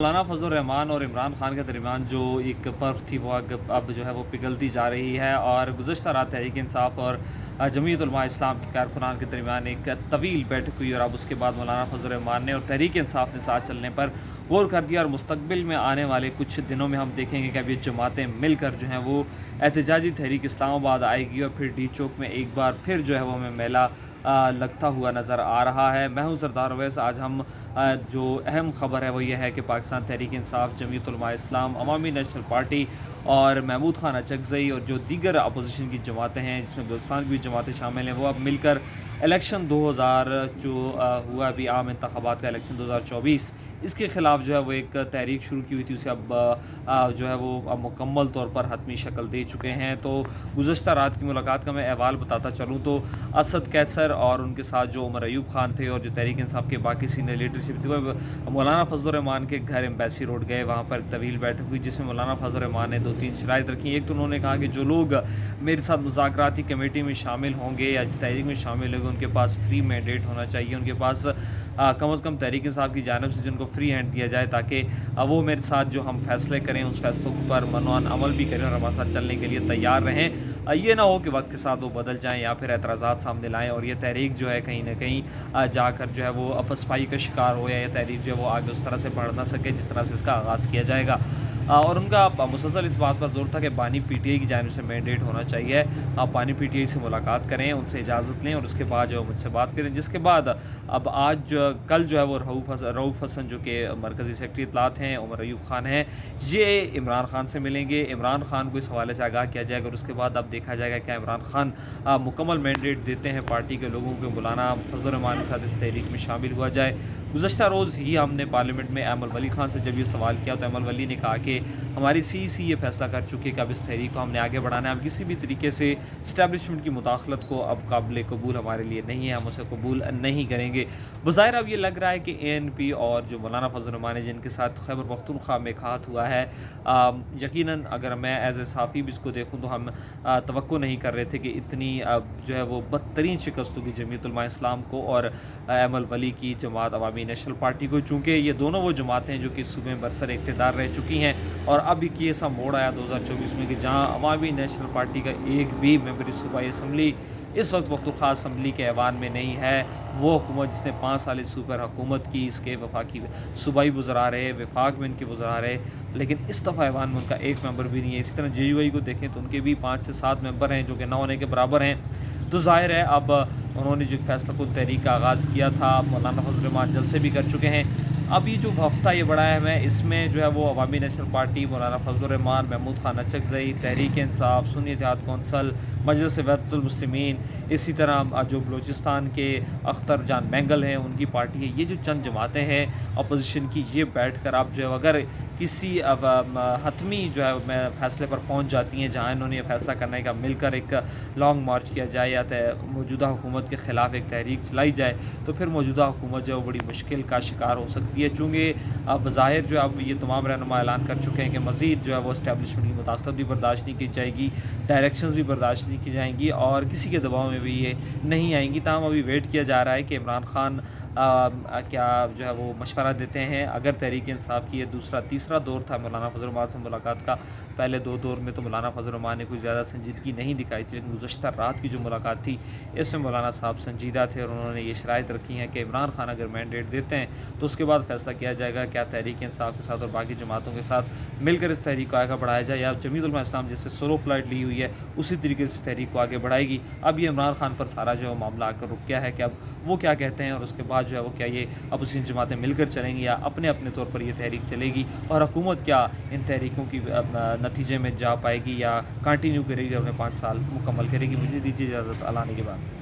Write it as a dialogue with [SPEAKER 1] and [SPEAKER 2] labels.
[SPEAKER 1] मौलाना फजल रहमान और इमरान खान के दरमियान जो एक पर्व थी वो अब जो है वो पिघलती जा रही है। और गुज़श्ता रात तहरीक इंसाफ और जमीयत उलमा इस्लाम के कारकुनान के दरमियान एक तवील बैठक हुई और अब उसके बाद मौलाना फजल रहमान ने और तहरीक इंसाफ ने साथ चलने पर गौर कर दिया। और मुस्तकबिल में आने वाले कुछ दिनों में हम देखेंगे कि अब ये जमातें मिलकर जो हैं वो एहतजाजी तहरीक इस्लामाबाद आएगी और फिर डी चौक में एक बार फिर जो है वो हमें मेला लगता हुआ नज़र आ रहा है। मैं हूं सरदार अवैस। आज हम जो अहम ख़बर है वो ये है कि पाकिस्तान तहरीक इंसाफ, जमीयत उलमा इस्लाम, अवामी नेशनल पार्टी और महमूद खान अचकज़ई और जो दीगर अपोजिशन की जमातें हैं जिसमें बलूचिस्तान की भी जमातें शामिल हैं वो अब मिलकर इलेक्शन 2000 जो हुआ अभी आम इंतखाबात का इलेक्शन 2024 इसके ख़िलाफ़ जो है वो एक तहरीक शुरू की हुई थी, उसे अब जो है वो अब मुकम्मल तौर पर हतमी शक्ल दे चुके हैं। तो गुज़श्ता रात की मुलाकात का मैं अहवाल बताता चलूँ तो असद कैसर और उनके साथ जो उमर अयूब खान थे और जो तहरीक इंसाफ के बाकी सीनियर लीडरशिप थी वो मौलाना फजल रहमान के घर एम्बेसी रोड गए। वहाँ पर एक तवील बैठक हुई जिसमें मौलाना फजल रहमान ने 2-3 शराइत रखी। एक तो उन्होंने कहा कि जो लोग मेरे साथ मुज़ाकराती कमेटी में शामिल होंगे या इस तहरीक में शामिल होंगे उनके पास फ्री मैंडेट होना चाहिए, उनके पास कम अज़ कम तहरीक इंसाफ की जानिब से जिनको फ्री हैंड दिया जाए ताकि वो मेरे साथ जो हम फैसले करें उस फैसलों पर मनवान अमल भी करें और हमारे साथ चलने के लिए तैयार रहें। ये ना हो कि वक्त के साथ वो बदल जाएं या फिर एतराज़ात सामने लाएं और ये तहरीक जो है कहीं ना कहीं जाकर जो है वो अपसपाई का शिकार हो या ये तहरीक जो है वो आगे उस तरह से बढ़ ना सके जिस तरह से इसका आगाज़ किया जाएगा। और उनका मुसलसल इस बात पर जोर था कि बानी पीटीआई की जानिब से मैंडेट होना चाहिए। आप बानी पीटीआई से मुलाकात करें, उनसे इजाज़त लें और उसके बाद जो मुझसे बात करें। जिसके बाद अब कल जो है वो रऊफ़ हसन जो कि मरकज़ी सेक्रेटरी इत्तलात हैं, उमर अयूब खान हैं, ये इमरान खान से मिलेंगे। इमरान खान को इस हवाले से आगाह किया जाएगा और उसके बाद अब देखा जाएगा क्या इमरान खान मुकम्मल मैंडेट देते हैं पार्टी के लोगों को मौलाना फजल रहमान के साथ इस तहरीक में शामिल हुआ जाए। गुज़श्ता रोज़ ही हमने पार्लियामेंट में अहमद वली खान से जब ये सवाल किया तो अहमद वली ने कहा कि हमारी CEC ये फैसला कर चुकी है कि अब इस तहरीक को हमने आगे बढ़ाना है। अब किसी भी तरीके से इस्टेब्लिशमेंट की मुदाखलत को अब काबिल कबूल हमारे लिए नहीं है, हम उसे कबूल नहीं करेंगे। बज़ाहिर अब ये लग रहा है कि ANP और जो मौलाना फजल रहमान है जिनके साथ खैबर पख्तूनख्वा में खात हुआ है, यकीनन अगर मैं एज ए सहाफ़ी भी इसको देखूँ तो हम तवक्को नहीं कर रहे थे कि इतनी जो है वो बदतरीन शिकस्त होगी जमीयत उलमा इस्लाम को और अहमद वली की जमात अवामी नेशनल पार्टी को, चूँकि ये दोनों वो जमातें हैं जो कि सूबे में बरसर इक़्तिदार रह चुकी हैं। और अब एक ऐसा मोड़ आया 2024 में कि जहाँ अवामी नेशनल पार्टी का एक भी मेंबर सूबाई असम्बली इस वक्त पख्तूनख्वा असम्बली के ऐवान में नहीं है। वो हुकूमत जिसने 5 साल सुपर हुकूमत की, इसके वफाकी सूबाई वज़रा रहे, वफाक में इनके वज़रा रहे, लेकिन इस दफ़ा ऐवान में उनका एक मेंबर भी नहीं है। इसी तरह JUI को देखें तो उनके भी 5 से 7 मेंबर हैं जो कि न होने के बराबर हैं। तो ज़ाहिर है अब उन्होंने जो फैसला खुद तहरीक का आगाज़ किया था, मौलाना फजल रहमान जलसे भी कर चुके हैं। अब ये जो हफ्ता ये बढ़ा है मैं इसमें जो है वो अवामी नेशनल पार्टी, मौलाना फजल रहमान, महमूद खान अचकज़ई, तहरीक इंसाफ, सुन्नी इत्तेहाद कौंसल, मजलिस वहदतुल मुस्लिमीन, इसी तरह जो बलूचिस्तान के अख्तर जान मैंगल हैं उनकी पार्टी है, ये जो चंद जमातें हैं अपोजिशन की, ये बैठ कर आप जो है अगर किसी हतमी जो है फैसले पर पहुँच जाती हैं जहाँ इन्होंने ये फैसला करना है कि मिलकर एक लॉन्ग मार्च किया जाए या मौजूदा हुकूमत के ख़िलाफ़ एक तहरीक चलाई जाए तो फिर मौजूदा हुकूमत जो है बड़ी मुश्किल का शिकार हो सकती है। चूँकि अब ज़ाहिर जो अब ये तमाम रहनुमा ऐलान कर चुके हैं कि मज़ीद जो है वो इस्टेब्लिशमेंट की मुदाखलत भी बर्दाश्त नहीं की जाएगी, डायरेक्शंस भी बर्दाश्त नहीं की जाएंगी और किसी के दबाव में भी ये नहीं आएंगी। ताहम अभी वेट किया जा रहा है कि इमरान खान क्या जो है वो मशवरा देते हैं। अगर तहरीक इंसाफ की ये दूसरा तीसरा दौर था मौलाना फजल रहमान से मुलाकात का, पहले 2 दौर में तो मौलाना फजल रहमान ने कोई ज़्यादा संजीदगी नहीं दिखाई थी, लेकिन गुज़श्ता रात की जो मुलाकात थी इसमें मौलाना साहब संजीदा थे और उन्होंने ये शराइत रखी हैं कि इमरान खान अगर मैंडेट देते हैं तो उसके बाद फैसला किया जाएगा क्या तहरीक इंसाफ के साथ और बाकी जमातों के साथ मिलकर इस तहरीक को आगे बढ़ाया जाए या जमीयत उलमा इस्लाम जैसे सोलो फ्लाइट ली हुई है उसी तरीके से इस तहरीक को आगे बढ़ाएगी। अब ये इमरान खान पर सारा जो मामला आकर रुक गया है कि अब वो क्या कहते हैं और उसके बाद जो है वो क्या ये अपोजिशन जमातें मिलकर चलेंगी या अपने अपने तौर पर ये तहरीक चलेगी और हुकूमत क्या इन तहरीकों की नतीजे में जा पाएगी या कंटिन्यू करेगी, अपने 5 साल मुकम्मल करेगी। मुझे दीजिए इजाज़त, अल्लाह ने के बाद।